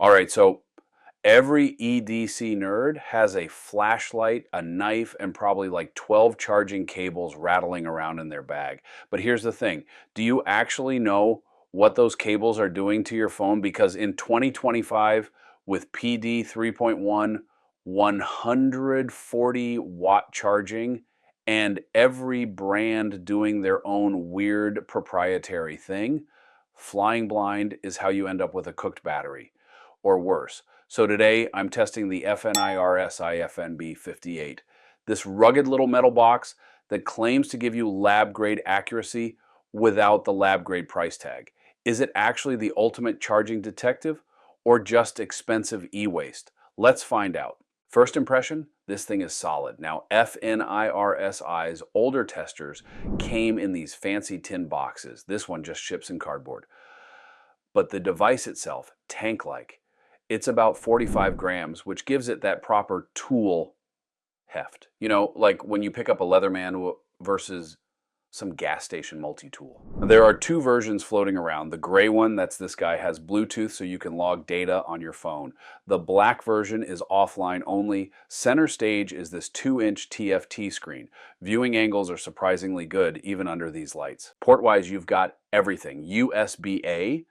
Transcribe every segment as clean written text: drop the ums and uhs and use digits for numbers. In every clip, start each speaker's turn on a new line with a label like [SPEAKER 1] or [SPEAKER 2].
[SPEAKER 1] All right, so every EDC nerd has a flashlight, a knife, and probably like 12 charging cables rattling around in their bag. But here's the thing. Do you actually know what those cables are doing to your phone? Because in 2025, with PD 3.1, 140-watt charging, and every brand doing their own weird proprietary thing, flying blind is how you end up with a cooked battery, or worse. So today I'm testing the FNIRSI FNB58. This rugged little metal box that claims to give you lab grade accuracy without the lab grade price tag. Is it actually the ultimate charging detective or just expensive e-waste? Let's find out. First impression, this thing is solid. Now, FNIRSI's older testers came in these fancy tin boxes. This one just ships in cardboard. But the device itself, tank-like, it's about 45 grams, which gives it that proper tool heft. You know, like when you pick up a Leatherman versus some gas station multi-tool. There are two versions floating around. The gray one, that's this guy, has Bluetooth so you can log data on your phone. The black version is offline only. Center stage is this 2-inch TFT screen. Viewing angles are surprisingly good even under these lights. Port-wise, you've got everything. USB-A,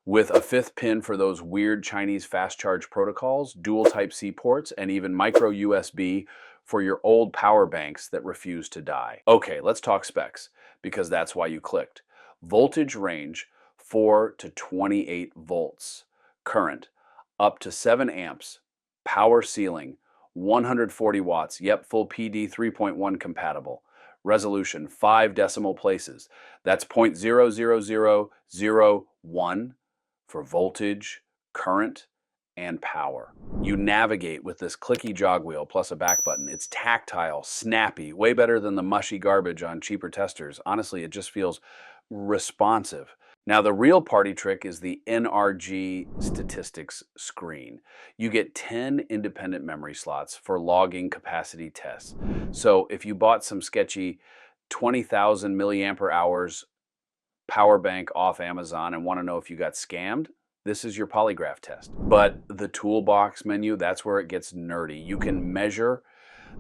[SPEAKER 1] with a 5th pin for those weird Chinese fast charge protocols, dual Type-C ports, and even micro USB for your old power banks that refuse to die. Okay, let's talk specs, because that's why you clicked. Voltage range, 4 to 28 volts. Current, up to 7 amps. Power ceiling, 140 watts. Yep, full PD 3.1 compatible. Resolution, 5 decimal places. That's 0.00001 for voltage, current, and power. You navigate with this clicky jog wheel plus a back button. It's tactile, snappy, way better than the mushy garbage on cheaper testers. Honestly, it just feels responsive. Now, the real party trick is the NRG statistics screen. You get 10 independent memory slots for logging capacity tests. So if you bought some sketchy 20,000 milliampere hours power bank off Amazon and want to know if you got scammed, this is your polygraph test. But the toolbox menu, that's where it gets nerdy. You can measure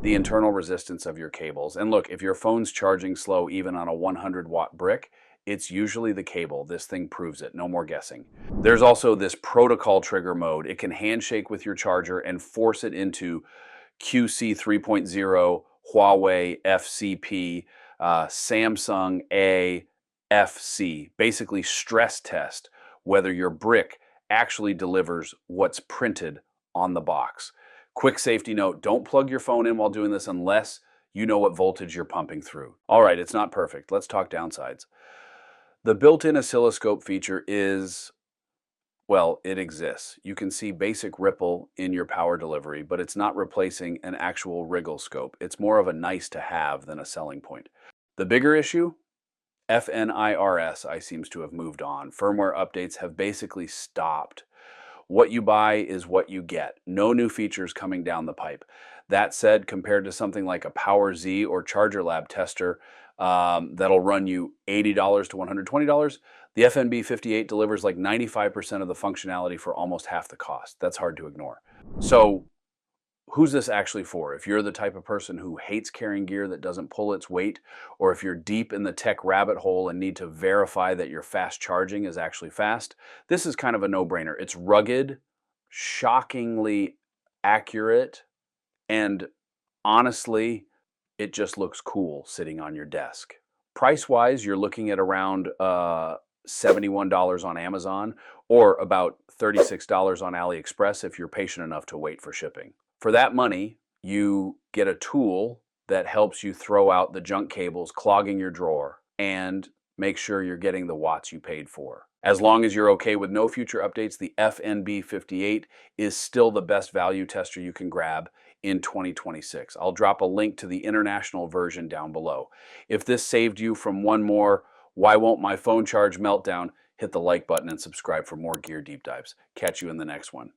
[SPEAKER 1] the internal resistance of your cables. And look, if your phone's charging slow even on a 100-watt brick, it's usually the cable. This thing proves it. No more guessing. There's also this protocol trigger mode. It can handshake with your charger and force it into QC 3.0, Huawei FCP, Samsung A, FC, basically stress test whether your brick actually delivers what's printed on the box. Quick safety note, don't plug your phone in while doing this unless you know what voltage you're pumping through. All right, it's not perfect. Let's talk downsides. The built-in oscilloscope feature is, well, it exists. You can see basic ripple in your power delivery, but it's not replacing an actual wriggle scope. It's more of a nice to have than a selling point. The bigger issue? FNIRSI seems to have moved on. Firmware updates have basically stopped. What you buy is what you get. No new features coming down the pipe. That said, compared to something like a Power Z or Charger Lab tester that'll run you $80 to $120, the FNB58 delivers like 95% of the functionality for almost half the cost. That's hard to ignore. So, who's this actually for? If you're the type of person who hates carrying gear that doesn't pull its weight, or if you're deep in the tech rabbit hole and need to verify that your fast charging is actually fast, this is kind of a no-brainer. It's rugged, shockingly accurate, and honestly, it just looks cool sitting on your desk. Price-wise, you're looking at around $71 on Amazon, or about $36 on AliExpress if you're patient enough to wait for shipping. For that money, you get a tool that helps you throw out the junk cables clogging your drawer and make sure you're getting the watts you paid for. As long as you're okay with no future updates, the FNB58 is still the best value tester you can grab in 2026. I'll drop a link to the international version down below. If this saved you from one more "why won't my phone charge" meltdown, hit the like button and subscribe for more gear deep dives. Catch you in the next one.